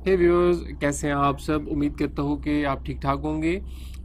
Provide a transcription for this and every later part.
हे viewers, कैसे हैं आप सब। उम्मीद करता हूँ कि आप ठीक ठाक होंगे।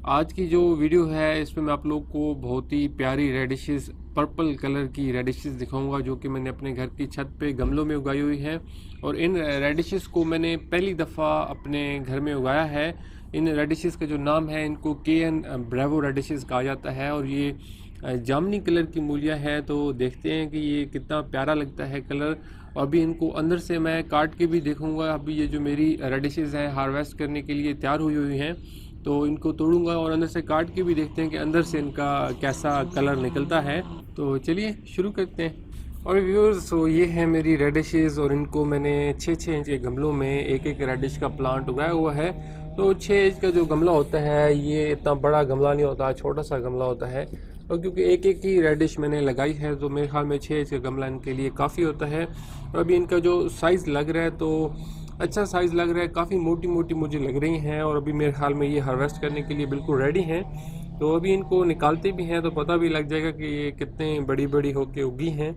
आज की जो वीडियो है इसमें मैं आप लोग को बहुत ही प्यारी रेडिशेस, पर्पल कलर की रेडिशेस दिखाऊंगा जो कि मैंने अपने घर की छत पे गमलों में उगाई हुई हैं। और इन रेडिशेस को मैंने पहली दफ़ा अपने घर में उगाया है। इन रेडिशेस का जो नाम है, इनको केएन ब्रेवो रेडिशेस कहा जाता है और ये जामनी कलर की मूलियाँ है। तो देखते हैं कि ये कितना प्यारा लगता है कलर। और अभी इनको अंदर से मैं काट के भी देखूंगा। अभी ये जो मेरी रेडिशेस हैं हार्वेस्ट करने के लिए तैयार हुई हुई हैं, तो इनको तोड़ूंगा और अंदर से काट के भी देखते हैं कि अंदर से इनका कैसा कलर निकलता है। तो चलिए शुरू करते हैं। और व्यूअर्स, तो ये है मेरी रेडिशेस और इनको मैंने 6-6 इंच के गमलों में एक एक रेडिश का प्लांट उगाया हुआ है। तो 6 इंच का जो गमला होता है ये इतना बड़ा गमला नहीं होता, छोटा सा गमला होता है। और क्योंकि एक एक ही रेडिश मैंने लगाई है तो मेरे ख्याल में 6 इंच का गमला इनके लिए काफ़ी होता है। और अभी इनका जो साइज़ लग रहा है तो अच्छा साइज़ लग रहा है, काफ़ी मोटी मोटी मुझे लग रही हैं। और अभी मेरे ख्याल में ये हार्वेस्ट करने के लिए बिल्कुल रेडी हैं। तो अभी इनको निकालते भी हैं तो पता भी लग जाएगा कि ये कितने बड़ी बड़ी होके उगी हैं।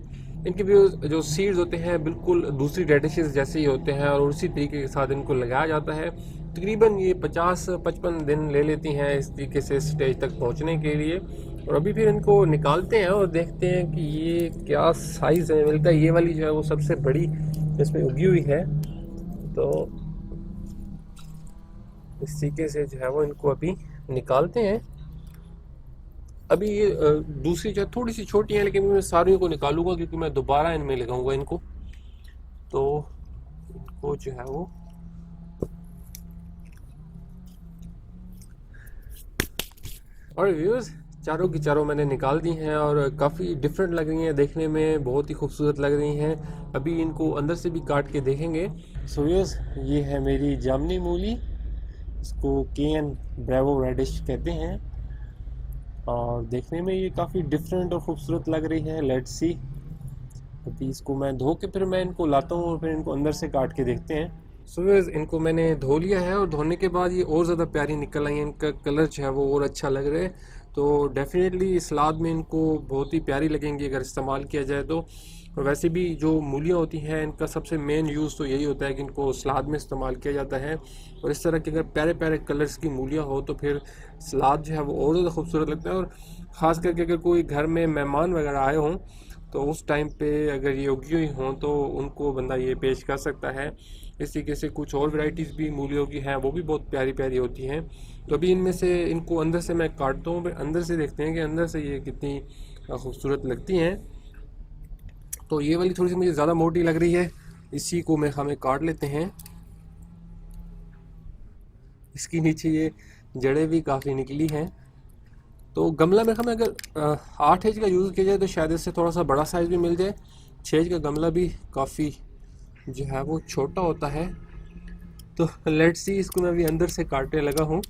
इनके भी जो सीड्स होते हैं बिल्कुल दूसरी रेडिशेस जैसे ही होते हैं और उसी तरीके के साथ इनको लगाया जाता है। तकरीबन ये 50-55 दिन ले लेती हैं इस तरीके से स्टेज तक पहुंचने के लिए। और अभी फिर इनको निकालते हैं और देखते हैं कि ये क्या साइज़ में मिलता है। ये वाली जो है वो सबसे बड़ी इसमें उगी हुई है। तो इस तरीके से जो है वो इनको अभी निकालते हैं। अभी ये दूसरी जो है थोड़ी सी छोटी है, लेकिन मैं सारियों को निकालूंगा क्योंकि मैं दोबारा इनमें लगाऊंगा इनको। तो इनको जो है वो और व्यूज़, चारों की चारों मैंने निकाल दी हैं और काफ़ी डिफरेंट लग रही हैं देखने में, बहुत ही खूबसूरत लग रही हैं। अभी इनको अंदर से भी काट के देखेंगे। सो व्यूज़, ये है मेरी जामनी मूली, इसको केएन ब्रेवो रेडिश कहते हैं और देखने में ये काफ़ी डिफरेंट और ख़ूबसूरत लग रही है। Let's see. अभी इसको मैं धो के फिर मैं इनको लाता हूँ और फिर इनको अंदर से काट के देखते हैं। सो व्यूअर्स, इनको मैंने धो लिया है और धोने के बाद ये और ज़्यादा प्यारी निकल आई है। इनका कलर जो है वो और अच्छा लग रहा है। तो डेफिनेटली सलाद में इनको बहुत ही प्यारी लगेंगी अगर इस्तेमाल किया जाए तो। और वैसे भी जो मूलियाँ होती हैं इनका सबसे मेन यूज़ तो यही होता है कि इनको सलाद में इस्तेमाल किया जाता है। और इस तरह के अगर प्यारे प्यारे कलर्स की मूलियाँ हो तो फिर सलाद जो है वो और ज़्यादा खूबसूरत लगता है। और ख़ास करके अगर कोई घर में मेहमान वगैरह आए हों तो उस टाइम पे अगर ये उगी हुई हों तो उनको बंदा ये पेश कर सकता है। इस तरीके से कुछ और वैरायटीज़ भी मूलियों की हैं, वो भी बहुत प्यारी प्यारी होती हैं। तो अभी इनमें से इनको अंदर से मैं काटता हूँ, फिर अंदर से देखते हैं कि अंदर से ये कितनी खूबसूरत लगती हैं। तो ये वाली थोड़ी सी मुझे ज़्यादा मोटी लग रही है, इसी को मैं हमें काट लेते हैं। इसकी नीचे ये जड़ें भी काफ़ी निकली हैं। तो गमला में हमें अगर 8 इंच का यूज़ किया जाए तो शायद इससे थोड़ा सा बड़ा साइज़ भी मिल जाए। 6 इंच का गमला भी काफ़ी जो है वो छोटा होता है। तो लेट्स सी, इसको मैं अभी अंदर से काटने लगा हूँ।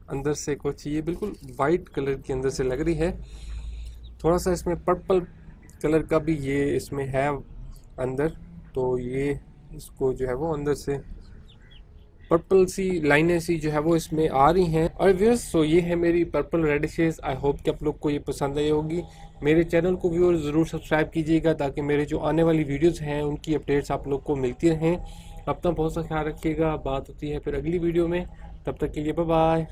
अंदर से कुछ ये बिल्कुल वाइट कलर की अंदर से लग रही है, थोड़ा सा इसमें पर्पल कलर का भी ये इसमें है अंदर। तो ये इसको जो है वो अंदर से पर्पल सी लाइनें सी जो है वो इसमें आ रही हैं। और व्यूअर्स, सो ये है मेरी पर्पल रेडिशेस। आई होप कि आप लोग को ये पसंद आई होगी। मेरे चैनल को व्यूअर्स ज़रूर सब्सक्राइब कीजिएगा ताकि मेरे जो आने वाली वीडियोस हैं उनकी अपडेट्स आप लोग को मिलती रहें। अपना बहुत सा ख्याल रखिएगा। बात होती है फिर अगली वीडियो में, तब तक के लिए बाय बाय।